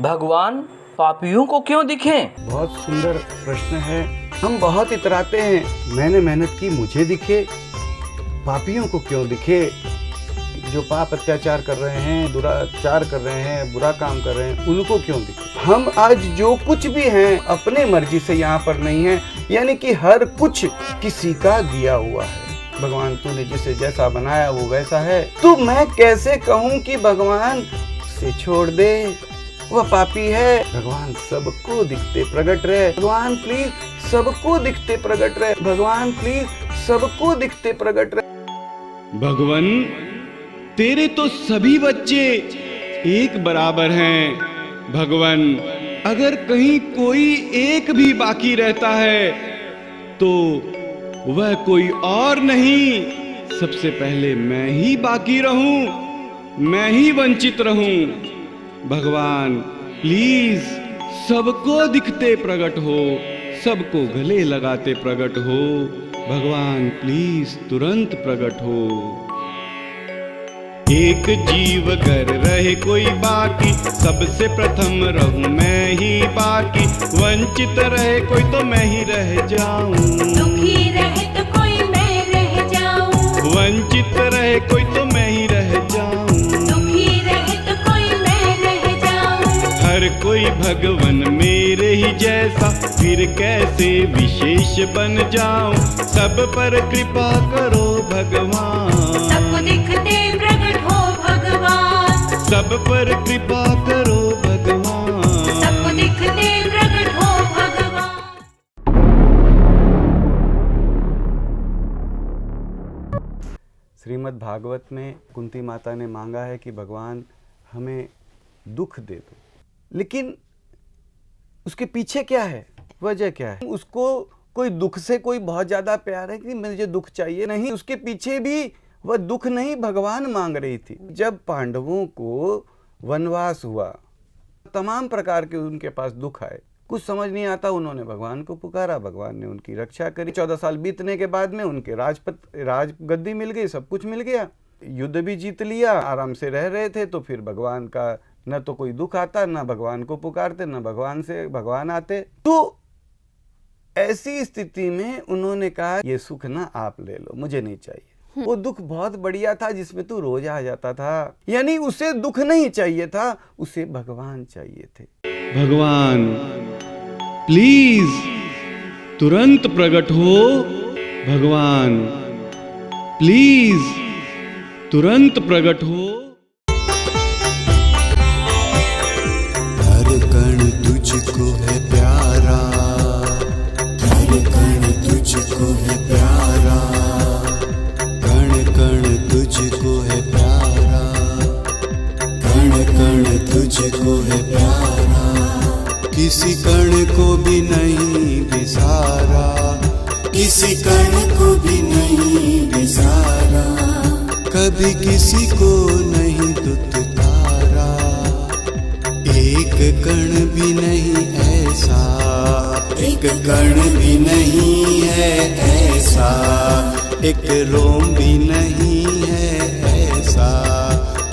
भगवान पापियों को क्यों दिखे? बहुत सुंदर प्रश्न है। हम बहुत इतराते हैं, मैंने मेहनत की मुझे दिखे, पापियों को क्यों दिखे? जो पाप अत्याचार कर रहे हैं, दुराचार कर रहे हैं, बुरा काम कर रहे हैं, उनको क्यों दिखे? हम आज जो कुछ भी हैं अपने मर्जी से यहाँ पर नहीं है, यानी कि हर कुछ किसी का दिया हुआ है। भगवान तूने जिसे जैसा बनाया वो वैसा है, तो मैं कैसे कहूँ कि भगवान से छोड़ दे, वह पापी है। भगवान सबको दिखते प्रकट रहे। भगवान प्लीज सबको दिखते प्रकट रहे। भगवान प्लीज सबको दिखते प्रकट रहे। भगवान तेरे तो सभी बच्चे एक बराबर हैं। भगवान अगर कहीं कोई एक भी बाकी रहता है तो वह कोई और नहीं, सबसे पहले मैं ही बाकी रहूं, मैं ही वंचित रहूं। भगवान प्लीज सबको दिखते प्रकट हो, सबको गले लगाते प्रकट हो। भगवान प्लीज तुरंत प्रकट हो। एक जीव घर रहे कोई बाकी, सबसे प्रथम रहूं मैं ही बाकी। वंचित रहे कोई तो मैं ही रह जाऊं, दुखी रहे तो कोई मैं रह जाऊं। वंचित रहे कोई तो मैं ही रह जाऊं, दुखी रहे तो कोई मैं रह जाऊं। हर कोई भगवन मेरे ही जैसा, फिर कैसे विशेष बन जाऊं। सब पर कृपा करो भगवान, सबको दिखते प्रकट हो भगवान। सब पर कृपा करो भगवान, सबको दिखते प्रकट हो भगवान। श्रीमद् भागवत में कुंती माता ने मांगा है कि भगवान हमें दुख दे दो, लेकिन उसके पीछे क्या है, वजह क्या है? उसको कोई दुख से कोई बहुत ज्यादा प्यार है कि मुझे दुख चाहिए, नहीं। उसके पीछे भी वह दुख नहीं भगवान मांग रही थी। जब पांडवों को वनवास हुआ, तमाम प्रकार के उनके पास दुख आए, कुछ समझ नहीं आता, उन्होंने भगवान को पुकारा, भगवान ने उनकी रक्षा करी। 14 साल बीतने के बाद में उनके राजगद्दी मिल गई, सब कुछ मिल गया, युद्ध भी जीत लिया, आराम से रह रहे थे। तो फिर भगवान का न तो कोई दुख आता, न भगवान को पुकारते, न भगवान से भगवान आते। तो ऐसी स्थिति में उन्होंने कहा ये सुख ना आप ले लो, मुझे नहीं चाहिए। वो दुख बहुत बढ़िया था जिसमें तू रोज आ जाता था, यानी उसे दुख नहीं चाहिए था, उसे भगवान चाहिए थे। भगवान प्लीज तुरंत प्रकट हो। भगवान प्लीज तुरंत प्रकट हो। हर कण तुझको है प्यारा, हर कण तुझको है प्यारा, कण कण तुझको है प्यारा, कण कण तुझको है प्यारा। किसी कण को भी नहीं बिसारा, किसी कण को भी नहीं बिसारा, कभी किसी को नहीं दुत्कारा। एक कण भी नहीं ऐसा, एक कण भी नहीं है ऐसा, एक रोम भी नहीं है ऐसा,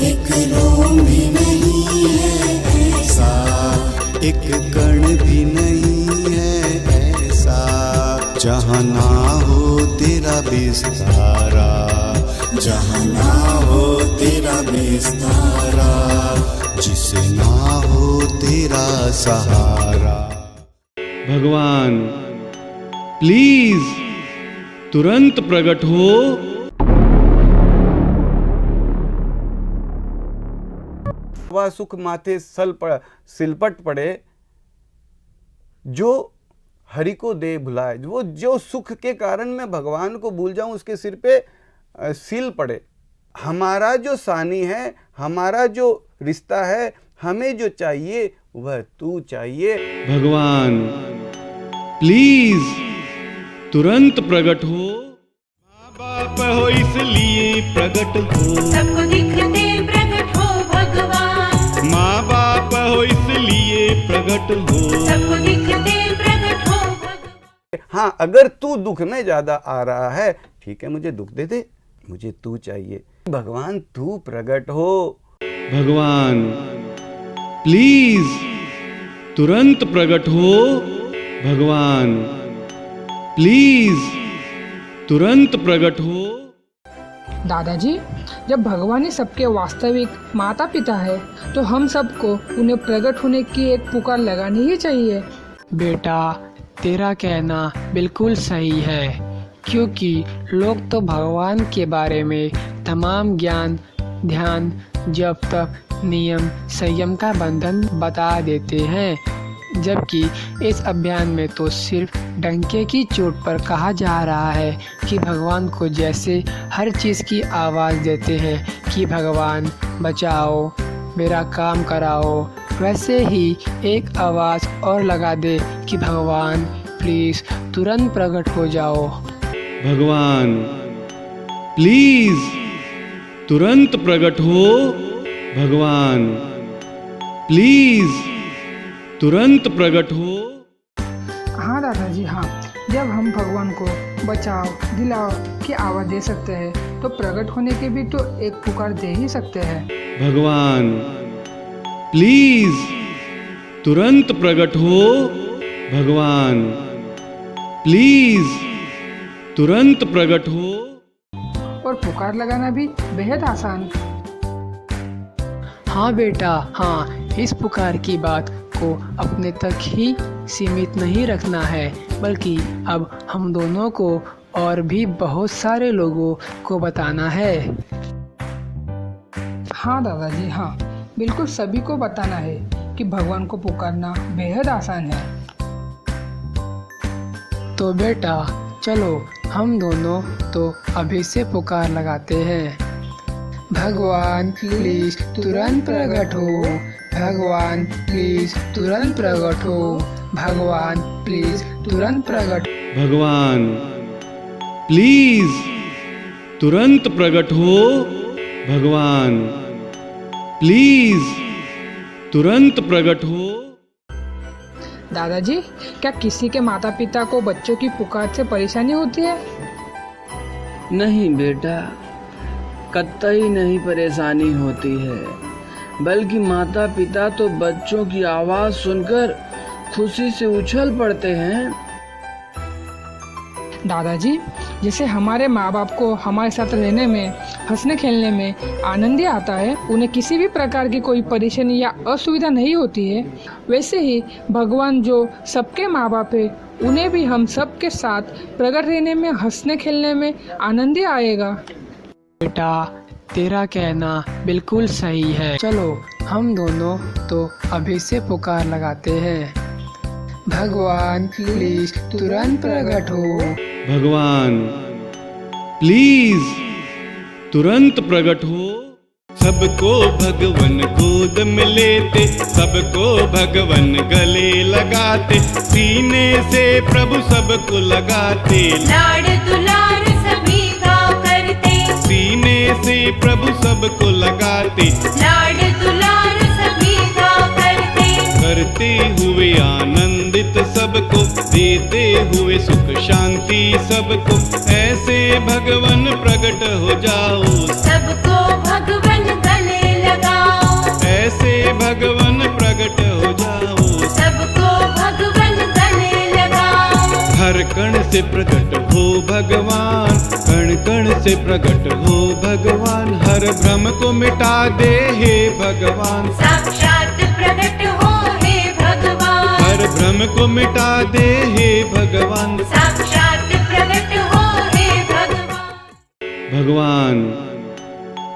एक रोम भी नहीं है ऐसा, एक कण भी नहीं है ऐसा, जहाँ ना हो तेरा बिस्तारा, जहाँ ना हो तेरा बिस्तारा, जिसे ना हो तेरा सहारा। भगवान प्लीज तुरंत प्रकट हो। वह सुख माथे सिलपट पड़े, जो हरि को दे भुलाए। वो जो सुख के कारण मैं भगवान को भूल जाऊं, उसके सिर पे सिल पड़े। हमारा जो सानी है, हमारा जो रिश्ता है, हमें जो चाहिए वह तू चाहिए। भगवान प्लीज तुरंत प्रकट हो। माँ बाप हो इसलिए प्रकट हो, सबको दिखते प्रकट हो भगवान। माँ बाप हो इसलिए प्रकट हो, सबको दिखते प्रकट हो भगवान। हाँ, अगर तू दुख में ज्यादा आ रहा है, ठीक है, मुझे दुख दे दे, मुझे तू चाहिए। भगवान तू प्रकट हो। भगवान प्लीज तुरंत प्रकट हो भगवान, प्लीज तुरंत प्रकट हो। दादाजी, जब भगवान ही सबके वास्तविक माता पिता है तो हम सबको उन्हें प्रकट होने की एक पुकार लगानी ही चाहिए। बेटा, तेरा कहना बिल्कुल सही है, क्योंकि लोग तो भगवान के बारे में तमाम ज्ञान, ध्यान, जप तप, नियम, संयम का बंधन बता देते हैं, जबकि इस अभियान में तो सिर्फ डंके की चोट पर कहा जा रहा है कि भगवान को जैसे हर चीज़ की आवाज़ देते हैं कि भगवान बचाओ, मेरा काम कराओ, वैसे ही एक आवाज़ और लगा दे कि भगवान प्लीज़ तुरंत प्रकट हो जाओ। भगवान प्लीज तुरंत प्रकट हो भगवान, प्लीज तुरंत प्रकट हो। हाँ दादाजी, हाँ, जब हम भगवान को बचाओ दिलाओ की आवाज़ दे सकते हैं तो प्रकट होने की भी तो एक पुकार दे ही सकते हैं। भगवान प्लीज तुरंत प्रकट हो भगवान, प्लीज तुरंत प्रकट हो। और पुकार लगाना भी बेहद आसान। हाँ बेटा, हाँ, इस पुकार की बात को अपने तक ही सीमित नहीं रखना है, बल्कि अब हम दोनों को और भी बहुत सारे लोगों को बताना है। हाँ दादाजी, हाँ, बिल्कुल सभी को बताना है कि भगवान को पुकारना बेहद आसान है। तो बेटा चलो हम दोनों तो अभी से पुकार लगाते हैं। भगवान प्लीज तुरंत प्रकट हो, भगवान प्लीज तुरंत प्रकट हो, भगवान प्लीज तुरंत प्रकट। भगवान प्लीज तुरंत प्रकट हो भगवान, प्लीज तुरंत प्रकट हो। दादाजी, क्या किसी के माता पिता को बच्चों की पुकार से परेशानी होती है? नहीं बेटा, कतई नहीं परेशानी होती है, बल्कि माता पिता तो बच्चों की आवाज़ सुनकर खुशी से उछल पड़ते हैं। दादाजी, जैसे हमारे माँ बाप को हमारे साथ रहने में, हंसने खेलने में आनंद ही आता है, उन्हें किसी भी प्रकार की कोई परेशानी या असुविधा नहीं होती है, वैसे ही भगवान जो सबके माँ बाप है उन्हें भी हम सबके साथ प्रकट रहने में, हंसने खेलने में आनंद ही आएगा। बेटा तेरा कहना बिल्कुल सही है, चलो हम दोनों तो अभी से पुकार लगाते हैं। भगवान प्लीज तुरंत प्रकट हो, भगवान प्लीज तुरंत प्रकट हो। सबको भगवन गोद में लेते, सबको भगवन गले लगाते, सीने से प्रभु सबको लगाते, लाड़ दुलार सभी का करते, सीने से प्रभु सबको लगाते, लाड़ दुलार सभी का करते, करते हुए आनंदित सबको, देते हुए सुख शांति सबको, ऐसे भगवन प्रकट हो जाओ, सबको भगवन गले लगाओ, ऐसे भगवन प्रकट हो जाओ, सबको भगवन गले लगाओ, हर कण से प्रकट हो भगवान, कण कण से प्रकट हो भगवान, हर भ्रम को मिटा दे हे भगवान, साक्षात प्रकट हो हे भगवान, हर भ्रम को मिटा दे हे भगवान, साक्षात प्रकट हो हे भगवान। भगवान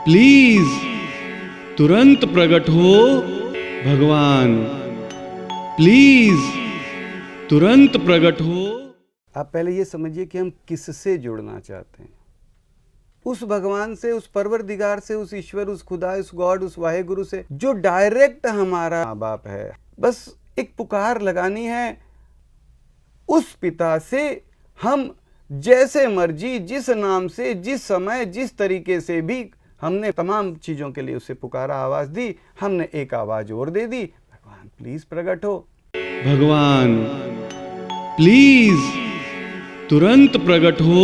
प्लीज तुरंत प्रकट हो भगवान, प्लीज तुरंत प्रकट हो। आप पहले ये समझिए कि हम किससे जुड़ना चाहते हैं, उस भगवान से, उस परवरदिगार से, उस ईश्वर, उस खुदा, उस गॉड, उस वाहेगुरु से जो डायरेक्ट हमारा माँ बाप है। बस एक पुकार लगानी है उस पिता से, हम जैसे मर्जी, जिस नाम से, जिस समय, जिस तरीके से भी हमने तमाम चीज़ों के लिए उससे पुकारा, आवाज़ दी, हमने एक आवाज़ और दे दी, भगवान प्लीज़ प्रकट हो, भगवान प्लीज तुरंत प्रकट हो